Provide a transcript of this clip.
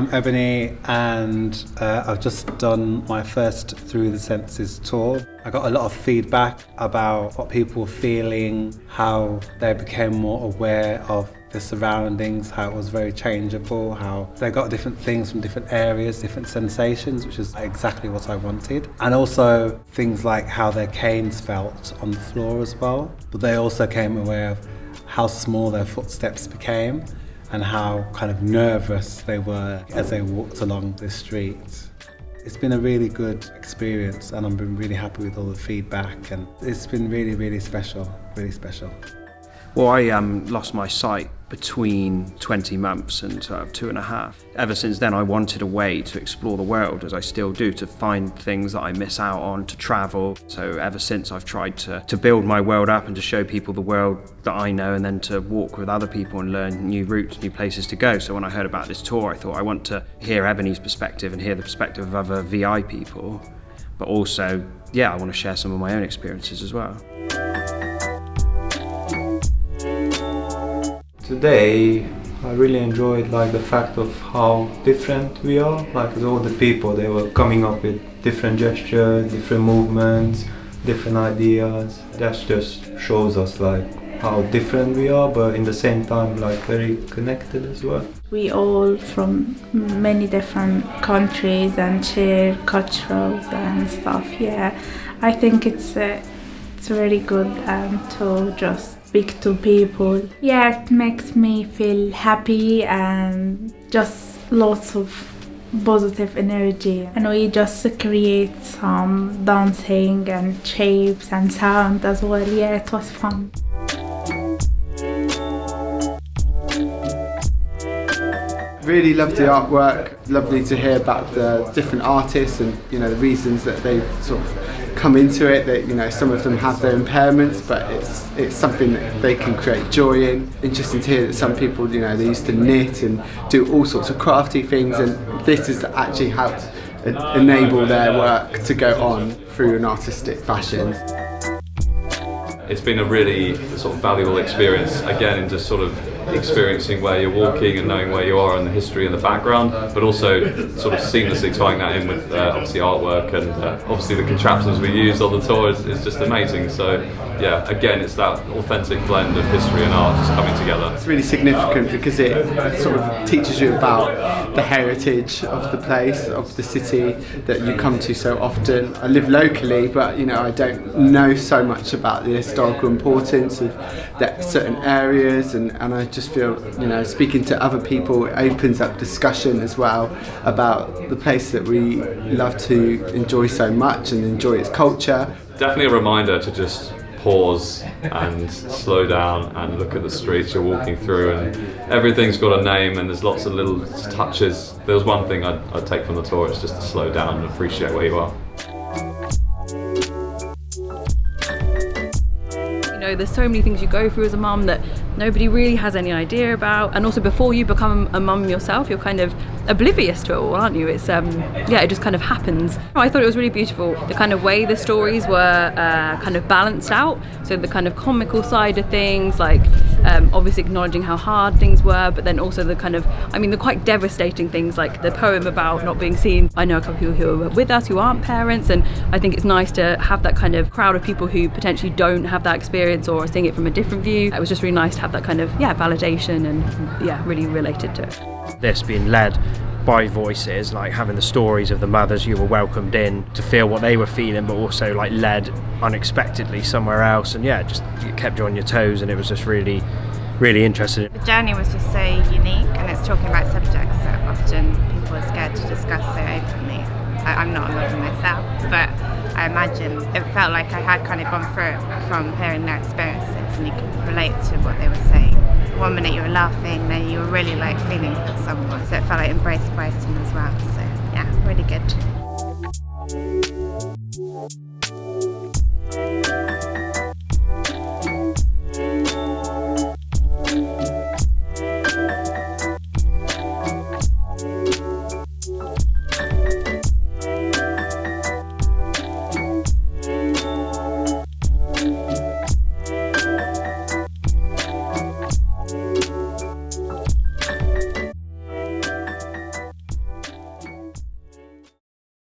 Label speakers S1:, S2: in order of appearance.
S1: I'm Ebony, and I've just done my first Through the Senses tour. I got a lot of feedback about what people were feeling, how they became more aware of the surroundings, how it was very changeable, how they got different things from different areas, different sensations, which is exactly what I wanted. And also things like how their canes felt on the floor as well. But they also came aware of how small their footsteps became and how kind of nervous they were as they walked along the street. It's been a really good experience, and I've been really happy with all the feedback, and it's been really, really special, really special.
S2: Well, I lost my sight between 20 months and 2.5. Ever since then, I wanted a way to explore the world, as I still do, to find things that I miss out on, to travel. So ever since, I've tried to build my world up and to show people the world that I know, and then to walk with other people and learn new routes, new places to go. So when I heard about this tour, I thought I want to hear Ebony's perspective and hear the perspective of other VI people, but also, I want to share some of my own experiences as well.
S3: Today, I really enjoyed the fact of how different we are. All the people, they were coming up with different gestures, different movements, different ideas. That just shows us how different we are, but in the same time very connected as well.
S4: We all from many different countries and share cultures and stuff. I think it's very good to just speak to people. It makes me feel happy and just lots of positive energy. And we just create some dancing and shapes and sound as well. It was fun.
S5: Really loved the artwork. Lovely to hear about the different artists and the reasons that they've sort of come into it. That some of them have their impairments, but it's something that they can create joy in. Interesting to hear that some people they used to knit and do all sorts of crafty things, and this has actually helped enable their work to go on through an artistic fashion.
S6: It's been a really sort of valuable experience, again, in just sort of experiencing where you're walking and knowing where you are and the history and the background, but also sort of seamlessly tying that in with obviously artwork and obviously the contraptions we used on the tour is just amazing. So again, it's that authentic blend of history and art just coming together.
S5: It's really significant because it sort of teaches you about the heritage of the place, of the city that you come to so often. I live locally, but I don't know so much about the historical importance of certain areas, and I just feel speaking to other people, it opens up discussion as well about the place that we love to enjoy so much and enjoy its culture.
S6: Definitely a reminder to just pause and slow down and look at the streets you're walking through, and everything's got a name and there's lots of little touches. If there was one thing I'd take from the tour, it's just to slow down and appreciate where you are.
S7: There's so many things you go through as a mum that nobody really has any idea about, and also before you become a mum yourself, you're kind of oblivious to it all, aren't you? It's it just kind of happens. I thought it was really beautiful, the kind of way the stories were kind of balanced out. So the kind of comical side of things, obviously acknowledging how hard things were, but then also the kind of, the quite devastating things, like the poem about not being seen. I know a couple of people who are with us who aren't parents, and I think it's nice to have that kind of crowd of people who potentially don't have that experience or are seeing it from a different view. It was just really nice to have that kind of validation and really related to it.
S2: This being led by voices, having the stories of the mothers who were welcomed in to feel what they were feeling, but also led unexpectedly somewhere else, and just it kept you on your toes, and it was just really, really interesting.
S8: The journey was just so unique, and it's talking about subjects that often people are scared to discuss so openly. I'm not a mother myself, but I imagine it felt like I had kind of gone through it from hearing their experiences, and you could relate to what they were saying. One minute you were laughing, then you were really feeling for someone, so it felt like embraced by them as well. So really good.